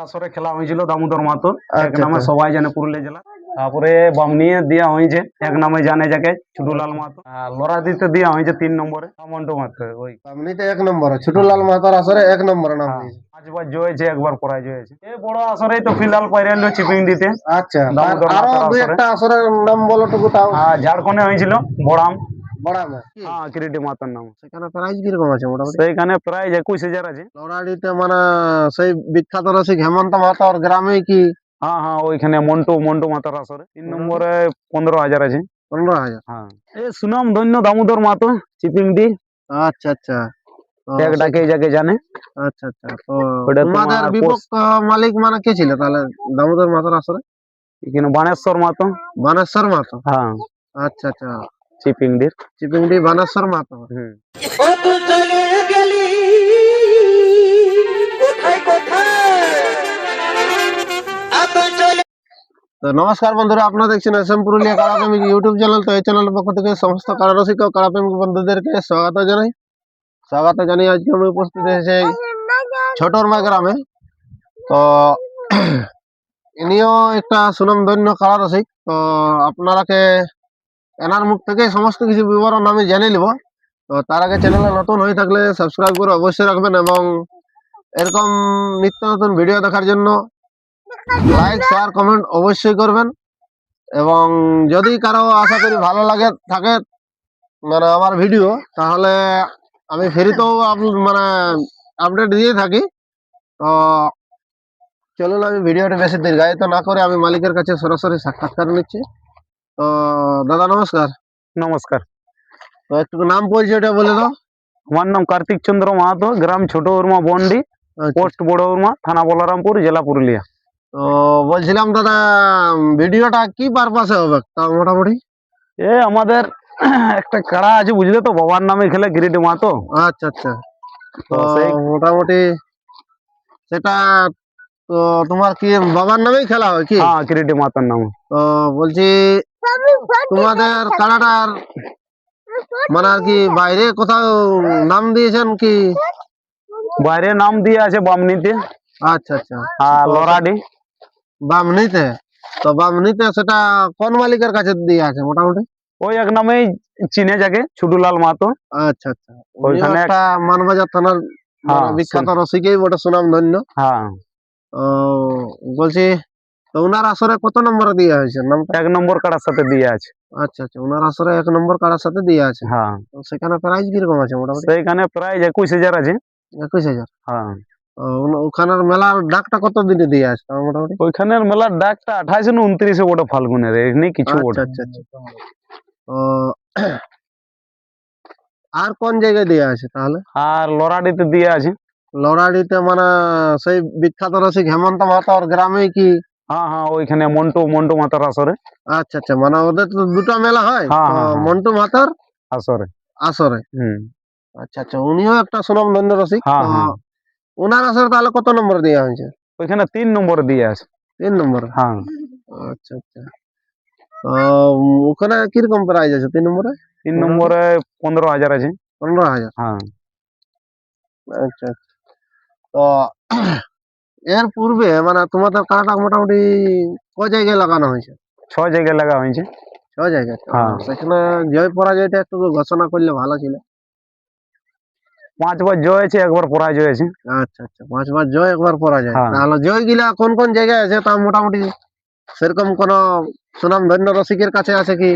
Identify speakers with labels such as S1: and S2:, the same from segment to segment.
S1: আসরে খেলা হয়েছিল দামোদর মাহাতো এক
S2: আচ্ছা
S1: নামে
S2: আচ্ছা
S1: সবাই জানে পুরুলিয়া জেলা। তারপরে বামনিয়ে দেওয়া হয়েছে এক নামে জানে যাকে ছুটুলাল মাহাতো। আর লড়াদিতে দেওয়া হয়েছে 3 নম্বরে মন্টু মাহাতো। ওই
S2: এমনিতে এক নম্বর ছোটুলাল মাহাতার আসরে এক নম্বর নাম
S1: হ্যাঁ,
S2: দিয়েছে।
S1: 5বার জয় হয়েছে, একবার পরাজয় হয়েছে। এই বড় আসরেই তো ফিলহাল পাইরাইল চিপিং দিতে
S2: আচ্ছা
S1: দামোদর
S2: আরো
S1: মাহাতোর
S2: দুই
S1: আসরে।
S2: একটা আসরের নাম বলো টুকু তাও।
S1: ঝাড়খণ্ডে হয়েছিল বড়াম।
S2: বড়ামে
S1: হ্যাঁ, কিরিটি মাহাতোর নাম।
S2: সেখানে প্রাইজ কিরকম আছে মোটামুটি?
S1: সেইখানে প্রায় 21,000 আছে।
S2: লড়াইতে মানে সেই বিখ্যাত রসিক হেমন্ত মাহাতার গ্রামে কি?
S1: হ্যাঁ হ্যাঁ, ওইখানে মন্টু মাহাতোর আসরে 3 নম্বরে 15,000 আছে।
S2: 15,000।
S1: হ্যাঁ, এই সুনাম ধন্য দামোদর মাহাতো চিপিং দি
S2: আচ্ছা আচ্ছা তো
S1: এক ডাকে যাকে জানে।
S2: আচ্ছা আচ্ছা তো
S1: ওটা
S2: তোমাদের
S1: তোমার
S2: বিপক্ষ মালিক মানে কে ছিল তাহলে দামোদর মাহাতার আসরে?
S1: এখানে বানেশ্বর মাহাতো।
S2: বানেশ্বর মাহাতো।
S1: হ্যাঁ,
S2: আচ্ছা আচ্ছা
S1: চিপিং দির।
S2: চিপিংডি বানেশ্বর মাহাতো।
S1: হুম।
S2: তো নমস্কার বন্ধুরা, আপনারা দেখছেন এসএম পুরুলিয়া কাড়াপ্রেমিক ইউটিউব চ্যানেল। তো এই চ্যানেলের পক্ষ থেকে সমস্ত কাড়ারসিক ও কাড়াপ্রেমিক বন্ধুদেরকে স্বাগত জানিয়ে আজকে আমি উপস্থিত হয়েছি ছোটরমা গ্রামে। তো ইনিও একটা সুনামধন্য কাড়ারসিক। তো আপনারাকে এনার মুখ থেকে সমস্ত কিছু বিবরণ আমি জেনে নিব। তো তার আগে চ্যানেলে নতুন হয়ে থাকলে সাবস্ক্রাইব করে অবশ্যই রাখবেন এবং এরকম নিত্য নতুন ভিডিও দেখার জন্য লাইক শেয়ার কমেন্ট অবশ্যই করবেন। এবং যদি কারো আশা করি ভালো লাগে থাকে মানে আমার ভিডিও, তাহলে আমি ফ্রিতেও মানে আপডেট দিয়ে থাকি। তো চলুন আমি ভিডিওটা বেশি দীর্ঘায়িত না করে আমি মালিকের কাছে সরাসরি সাক্ষাৎকার নিচ্ছি। তো দাদা নমস্কার।
S1: নমস্কার।
S2: তো একটু নাম পরিচয়টা বলে দাও।
S1: আমার নাম কার্তিক চন্দ্র মাহাতো, গ্রাম ছোট উর্মা বন্ডি,
S2: আচ্ছা।
S1: পোস্ট বড় উর্মা, থানা বলরামপুর, জেলা পুরুলিয়া।
S2: তো বলছিলাম দাদা ভিডিওটা কি পারপাসে হবে তাও মোটামুটি?
S1: আমাদের একটা কাড়া আছে বুঝলে তো, বাবার নামে খেলে কিরিটি মাহাতো।
S2: আচ্ছা আচ্ছা তো
S1: তো সেই
S2: মোটামুটি সেটা তো তোমার কি বাবার নামেই খেলা হয় কি?
S1: হ্যাঁ, কিরিটি মাহাতোর নাম।
S2: তো বলছি তোমাদের কাড়াটার মানে আর কি বাইরে কোথাও নাম দিয়েছেন কি?
S1: বাইরে নাম দিয়ে আছে বামনিতে
S2: আচ্ছা আচ্ছা
S1: আর
S2: তো
S1: লড়াডি।
S2: বামনিতে। তো বামনিতে সেটা কোন মালিকের কাছে দিয়ে আছে মোটামুটি?
S1: ওই এক নামেই চিনে যাকে ছুটুলাল মাহাতো।
S2: আচ্ছা আচ্ছা উনিও
S1: ওইখানে
S2: একটা মানবাজার থানার মানে
S1: হ্যাঁ
S2: বিখ্যাত রসিকেই বটে, সুনাম ধন্য।
S1: হ্যাঁ,
S2: ও বলছি তো উনার আসরে কত নম্বরে দিয়ে হয়েছে নামটা?
S1: 1 নম্বর কাড়ার সাথে দিয়ে আছে।
S2: আচ্ছা আচ্ছা উনার আসরে 1 নম্বর কাড়ার সাথে দিয়ে আছে।
S1: হ্যাঁ,
S2: তো সেখানে প্রাইজ কিরকম আছে মোটামুটি?
S1: সেইখানে প্রায় 21,000 আছে।
S2: 21,000।
S1: হ্যাঁ,
S2: ওখানের মেলার ডাকটা কত দিনে দিয়ে আছে তাও মোটামুটি?
S1: ওইখানের মেলার ডাকটা 28 না 29 বটে ফাল্গুনের, এমনি কিছু
S2: আচ্ছা
S1: বটে।
S2: আচ্ছা আচ্ছা তো আর কোন জায়গায় দিয়ে আছে তাহলে?
S1: আর লড়াডিতে দিয়ে আছে।
S2: লড়াইতে মানে সেই বিখ্যাত রসিক হেমন্ত মাহাতার গ্রামে কি?
S1: হ্যাঁ হ্যাঁ, ওইখানে মন্টু মাতার আসরে।
S2: আচ্ছা আচ্ছা মানে ওদের তো দুটো মেলা হয়,
S1: হ্যাঁ
S2: তো
S1: হ্যাঁ হ্যাঁ,
S2: মন্টু মাহাতার
S1: আসরে।
S2: আসরে।
S1: হুম।
S2: আচ্ছা আচ্ছা উনিও একটা সুনামধন্য রসিক।
S1: হ্যাঁ
S2: তো
S1: হ্যাঁ,
S2: ওনার আসরে তাহলে কত নম্বর দেওয়া হয়েছে?
S1: ওইখানে 3 নম্বরে দিয়ে আছে।
S2: 3 নম্বর।
S1: হ্যাঁ,
S2: আচ্ছা আচ্ছা তো ওখানে কিরকম প্রাইজ আছে 3 নম্বরে?
S1: 3 নম্বরে 15,000 আছে।
S2: 15,000।
S1: হ্যাঁ,
S2: আচ্ছা আচ্ছা তো এর পূর্বে মানে তোমাদের কাড়াটা মোটামুটি ক জায়গায় লাগানো হয়েছে?
S1: 6 জায়গায় লাগা হয়েছে।
S2: 6 জায়গায়। তো
S1: হ্যাঁ,
S2: সেখানে জয় পরাজয়টা একটু ঘোষণা করলে ভালো ছিল।
S1: 5বার জয় আছে, একবার পরাজয় আছে।
S2: আচ্ছা আচ্ছা 5 বার জয় একবার পরাজয়।
S1: হ্যাঁ,
S2: তাহলে জয় গিলা কোন কোন জায়গায় আছে তা মোটামুটি সেরকম কোন সুনাম ধন্য রসিকের কাছে আছে কি?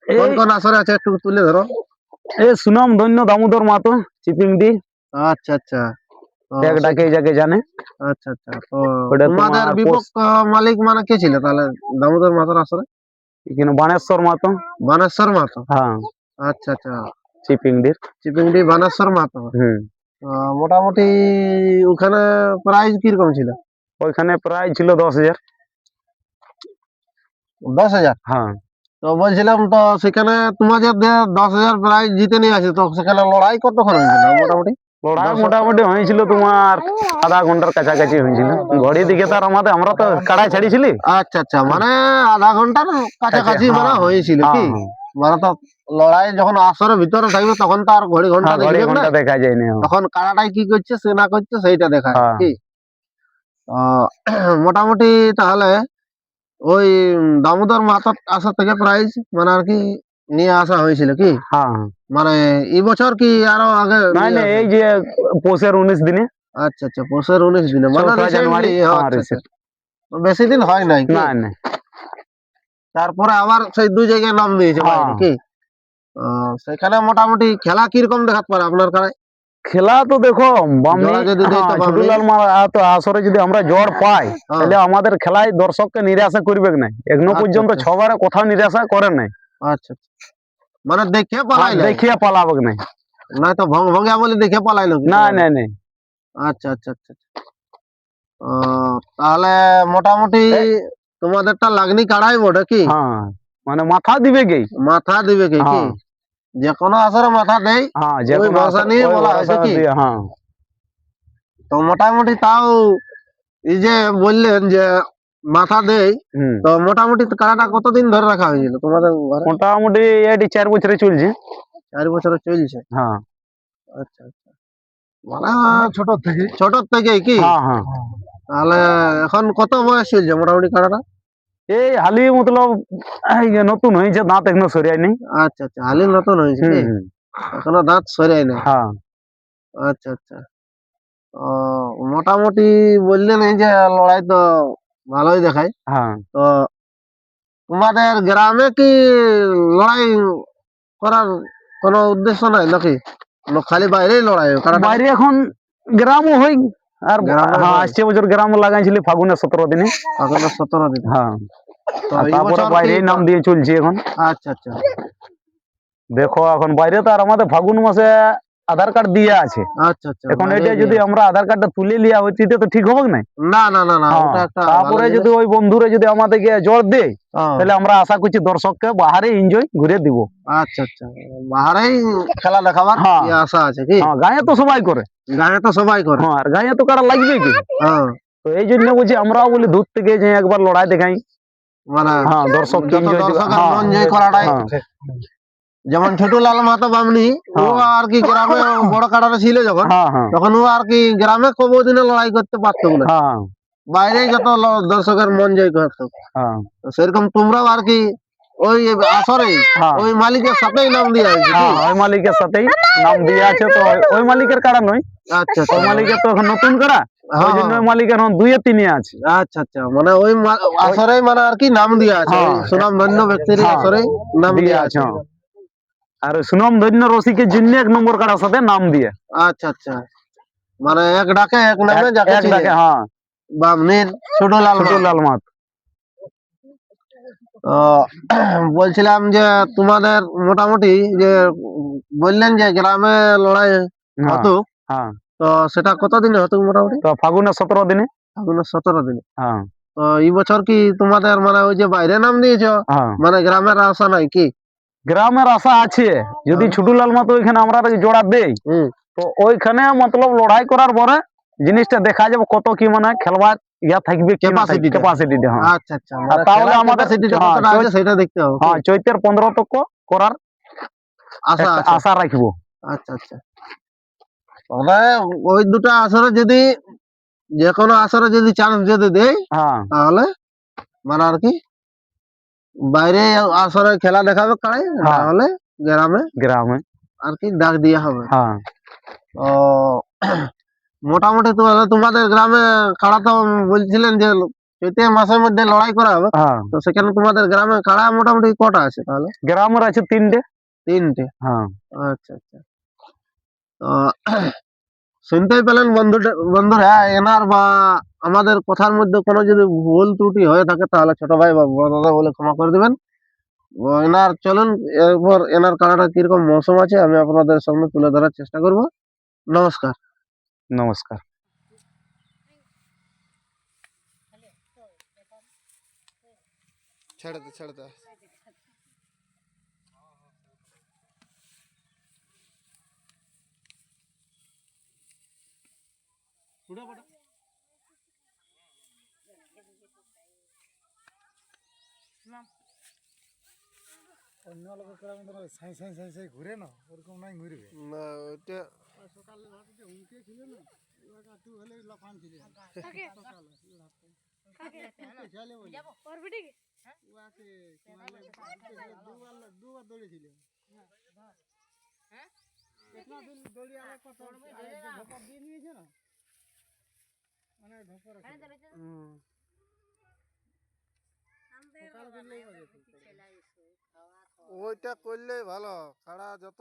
S2: কোন
S1: এই
S2: কোন আসরে আছে একটু তুলে ধরো।
S1: এই সুনাম ধন্য দামোদর মাহাতো চিপিং দি
S2: আচ্ছা আচ্ছা তো
S1: এক ডাকে যাকে জানে।
S2: আচ্ছা আচ্ছা তো
S1: ওটা
S2: তোমাদের
S1: তোমার
S2: বিপক্ষ মালিক মানে কে ছিল তাহলে দামোদর মাহাতোর আসরে?
S1: এখানে বানেশ্বর মাহাতো।
S2: বানেশ্বর মাহাতো।
S1: হ্যাঁ,
S2: আচ্ছা আচ্ছা
S1: চিপিং দির।
S2: চিপিংডি বানেশ্বর মাহাতো।
S1: হুম।
S2: মোটামুটি ওখানে প্রাইস কিরকম ছিল?
S1: ওইখানে প্রায় ছিল 10,000।
S2: 10,000।
S1: হ্যাঁ,
S2: তো বলছিলাম তো সেখানে তোমাদের 10,000 প্রাইজ জিতে নিয়ে আসে, তো সেখানে লড়াই কতক্ষণ হয়েছিল মোটামুটি?
S1: লড়াই
S2: দর্শক
S1: মোটামুটি হয়েছিল তোমার আধা ঘন্টার কাছাকাছি হয়েছিল। ঘড়ি দিকে তার আমরা তো কাড়াই ছাড়িয়েছিলি।
S2: আচ্ছা আচ্ছা মানে আধা ঘন্টার কাছাকাছি মানে
S1: হ্যাঁ
S2: হয়েছিল
S1: হ্যাঁ
S2: কি?
S1: হ্যাঁ,
S2: মানে তো লড়াই যখন আসরের ভিতরে থাকবে তখন তো আর ঘড়ি ঘন্টা
S1: হ্যাঁ, ঘড়ি
S2: দেখবে না,
S1: ঘন্টা দেখা যায়নি। হ্যাঁ
S2: তখন কারাটাই কি করছে সে না করছে সেইটা দেখা
S1: হ্যাঁ,
S2: কি? আহ, মোটামুটি তাহলে ওই দামোদর মাথার আসা থেকে প্রাইজ মানে আর কি নিয়ে আসা হয়েছিল কি
S1: হ্যাঁ
S2: মানে এই বছর কি আরো আগে
S1: নাই
S2: নিয়ে
S1: না,
S2: আসা?
S1: এই যে পৌষের 19 দিনে,
S2: আচ্ছা আচ্ছা পৌষের 19 দিনে মানে
S1: 4 জানুয়ারি।
S2: রিসেন্টলি।
S1: হ্যাঁ
S2: আচ্ছা আচ্ছা,
S1: রিসেন্ট।
S2: বেশি দিন হয় নাই কি?
S1: না না।
S2: তারপরে আবার সেই দুই জায়গায় নাম দিয়েছে
S1: হ্যাঁ
S2: বাইরে কি? সেখানে মোটামুটি খেলা কিরকম দেখাতে পারে আপনার কাছে?
S1: খেলা তো দেখো বামনি,
S2: জোড়া যদি দেয় তো
S1: হ্যাঁ
S2: বামনি।
S1: ছুটুলাল মা তো আসরে যদি আমরা জ্বর পাই
S2: হ্যাঁ।
S1: তাহলে আমাদের খেলায় দর্শককে নিরাশা করবে না। এখনো
S2: আচ্ছা
S1: পর্যন্ত
S2: আচ্ছা
S1: 6বারে কোথাও নিরাশা করে নাই।
S2: আচ্ছা আচ্ছা। মানে দেখে
S1: আর
S2: পালাই নাই,
S1: দেখিয়ে পালাবে নাই।
S2: নাই তো ভঙ্গা বলে দেখে পালাইলো কি
S1: না
S2: তোমাদের?
S1: না না।
S2: আচ্ছা আচ্ছা আচ্ছা আচ্ছা। তাহলে মোটামুটি
S1: এ-
S2: তোমাদেরটা লাগনি কাড়াই বটে কি?
S1: হ্যাঁ মানে মাথা দিবে কি।
S2: মাথা দিবে কি কি?
S1: হ্যাঁ
S2: যে কোনো আসরে মাথা দেয়
S1: হ্যাঁ, যে
S2: ওই
S1: কোনো
S2: ভরসা নিয়ে
S1: ওই
S2: বলা হয়েছে
S1: ভরসা
S2: কি?
S1: দিয়ে। হ্যাঁ
S2: তো মোটামুটি তাও এই যে বললেন যে মাথা দেয়,
S1: হুম,
S2: তো মোটামুটি কাড়াটা কতদিন ধরে রাখা হয়েছিল তোমাদের ঘরে?
S1: মোটামুটি এটি 4 বছরে চলছে।
S2: 4 বছরে চলছে।
S1: হ্যাঁ
S2: আচ্ছা আচ্ছা, মানে ছোট থেকে কি?
S1: হ্যাঁ হ্যাঁ।
S2: তাহলে এখন কত বয়স চলছে মোটামুটি কাড়াটা?
S1: এই হালি মতলব এই যে নতুন হয়েছে, দাঁত এখনো সরিয়ে নেই।
S2: আচ্ছা আচ্ছা, হালি নতুন হয়েছে
S1: হুম
S2: কি?
S1: হুম।
S2: এখনো দাঁত সরাই নাই।
S1: হ্যাঁ
S2: আচ্ছা আচ্ছা। ও, মোটামুটি বললেন এই যে লড়াই তো ভালোই দেখায়।
S1: হ্যাঁ।
S2: তো তোমাদের গ্রামে কি লড়াই করার কোনো উদ্দেশ্য নাই নাকি? খালি বাইরেই লড়াই হয় কাড়াটা?
S1: বাইরে এখন গ্রামও হই। আর
S2: গ্রামে
S1: হ্যাঁ,
S2: হয়
S1: আসছে বছর গ্রাম লাগাইছিলি ফাগুনের 17 দিনে।
S2: এখনো 17 দিন।
S1: হ্যাঁ,
S2: তো
S1: আর
S2: এই
S1: তারপরে
S2: বছর কি
S1: বাইরেই নাম দিয়ে চলছে এখন।
S2: আচ্ছা আচ্ছা
S1: দেখো এখন বাইরে তো আর আমাদের ফাগুন মাসে আধার কার্ড দিয়ে আছে।
S2: আচ্ছা আচ্ছা,
S1: এখন
S2: বাইরে
S1: এটা
S2: দিয়ে
S1: যদি
S2: আছে।
S1: আমরা আধার কার্ডটা তুলে লিয়া হচ্ছে তো ঠিক হবে না।
S2: না না না না,
S1: হ্যাঁ,
S2: ওটা একটা ভালো
S1: তারপরে যদি
S2: জিনিস।
S1: ওই বন্ধুরে যদি আমাদেরকে জোর দেয়
S2: হ্যাঁ,
S1: তাহলে আমরা আশা করছি দর্শককে বাহারে এনজয় ঘুরে দিব।
S2: আচ্ছা আচ্ছা, বাহারেই খেলা দেখাবার
S1: হ্যাঁ
S2: ইয়ে আশা আছে কি?
S1: হ্যাঁ, গাঁয়ে তো সবাই করে।
S2: গায়ে তো সবাই করে।
S1: হ্যাঁ, আর গাঁয়ে তো কারা লাগবে কি।
S2: হ্যাঁ,
S1: তো এই জন্য বলছি আমরাও বলি দূর থেকে যে একবার লড়াই দেখাই।
S2: মানে
S1: হ্যাঁ, দর্শককে
S2: যত
S1: এনজয় দিবে।
S2: দর্শকের
S1: হ্যাঁ
S2: মন জয় করাটাই।
S1: হ্যাঁ
S2: যেমন ছোটলাল মাহাতো বামনি, ও
S1: হ্যাঁ
S2: আর কি গ্রামে বড় কাড়াটা ছিল যখন,
S1: হ্যাঁ হ্যাঁ
S2: তখন ও আর কি গ্রামে কবদিনে লড়াই করতে পারতো না,
S1: হ্যাঁ
S2: বাইরে যত দর্শকের মন জয় করতো।
S1: হ্যাঁ
S2: তো সেরকম তোমরাও আর কি ওই আসরে
S1: হ্যাঁ
S2: ওই মালিকের সাথেই নাম দিয়ে আছে কি?
S1: হ্যাঁ, ওই মালিকের সাথেই নাম দিয়ে আছে। তো ওই মালিকের কাড়া নয়,
S2: আচ্ছা
S1: ওই
S2: আচ্ছা।
S1: মালিকের তো এখন নতুন কাড়া। ওই
S2: হ্যাঁ
S1: জন্য
S2: হ্যাঁ,
S1: ওই মালিকের এখন 2-3 আছে।
S2: আচ্ছা আচ্ছা, মানে ওই
S1: ওই
S2: আসরে মানে আর কি নাম দিয়ে আছে, ওই
S1: হ্যাঁ
S2: সুনাম ধন্য ব্যক্তির
S1: হ্যাঁ
S2: আসরে নাম
S1: দিয়ে
S2: দিয়ে
S1: আছে।
S2: আছে।
S1: হ্যাঁ, আর ওই সুনাম ধন্য রসিকের জন্য 1 নম্বর কাড়ার সাথে নাম দিয়ে
S2: আচ্ছা আচ্ছা, মানে এক ডাকে এক নামে যাকে
S1: এক
S2: ছিলে
S1: ডাকে। হ্যাঁ,
S2: বামনির ছোটলাল
S1: ছোট
S2: মাহাতো।
S1: লাল মাত।
S2: আহ, বলছিলাম যে তোমাদের মোটামুটি যে বললেন যে গ্রামে লড়াই
S1: হ্যাঁ
S2: হতো,
S1: হ্যাঁ,
S2: তো সেটা কতদিনে হতো মোটামুটি?
S1: তো ফাগুনের 17 দিনে।
S2: আপনার 17 দিনে।
S1: হ্যাঁ
S2: তো এই বছর কি তোমাদের মানে ওই যে বাইরে নাম দিয়েছ,
S1: হ্যাঁ,
S2: মানে গ্রামের আশা নাই কি?
S1: গ্রামের আশা আছে যদি
S2: হ্যাঁ।
S1: ছোট লাল মাতো ওইখানে আমরা জোড়া দেই
S2: হুম,
S1: তো ওইখানে মতলব লড়াই করার পরে জিনিসটা দেখা যাবে কত কি মানে খেলবার ইয়া থাকবে কি না থাকবে,
S2: ক্যাপাসিটিটা।
S1: ক্যাপাসিটিটা। হ্যাঁ,
S2: আচ্ছা আচ্ছা,
S1: আর
S2: মানে
S1: তাহলে
S2: খেলার
S1: আমাদের
S2: ক্যাপাসিটিটা
S1: হ্যাঁ
S2: কতটা আছে সেটা দেখতে হবে কি?
S1: হ্যাঁ চৈতের 15 তক করার
S2: আশা
S1: একটা
S2: আছে।
S1: আশা রাখবো।
S2: আচ্ছা আচ্ছা, তবে ওই দুটা আসরে যদি যে কোনো আসরে যদি চান্স যদি দেয়,
S1: হ্যাঁ
S2: তাহলে মানে আর কি বাইরে আসরে খেলা দেখাবে কাড়াই,
S1: হ্যাঁ,
S2: তাহলে গ্রামে
S1: গ্রামে।
S2: আর কি ডাক দেওয়া হবে।
S1: হ্যাঁ
S2: ও, মোটামুটি তো তোমাদের গ্রামে কাড়া তো বলছিলেন যে চৈত্র মাসের মধ্যে লড়াই করা হবে,
S1: হ্যাঁ,
S2: তো সেখানে তোমাদের গ্রামে কাড়া মোটামুটি কটা আছে তাহলে?
S1: গ্রামের আছে 3টে।
S2: 3টে।
S1: হ্যাঁ
S2: আচ্ছা আচ্ছা। তো শুনতেই পেলেন বন্ধুরা, এনার বা আমাদের কথার মধ্যে কোনো যদি ভুল ত্রুটি হয়ে থাকে তাহলে ছোট ভাই বা বড় দাদা বলে ক্ষমা করে দিবেন। এনার চলুন এরপর এনার কাড়াটা কিরকম মৌসুম আছে আমি আপনাদের সামনে তুলে ধরার চেষ্টা করব। নমস্কার।
S1: নমস্কার।
S2: ছেড়ে দে ছেড়ে দে।
S3: অন্য লোকের আমাদের সাই সাই সাই সাই ঘুরে না ওরকম নাই ঘুরবে
S2: না ওইটা
S3: তুই হলে লফান ছিল উয়াকে দুবার দৌড়েছিল এতনা দিন দৌড়িয়ে আবার কত ধপা দিয়ে নিয়েছে না মানে ধপা রাখে
S2: ওইটা করলেই ভালো, কাড়া যত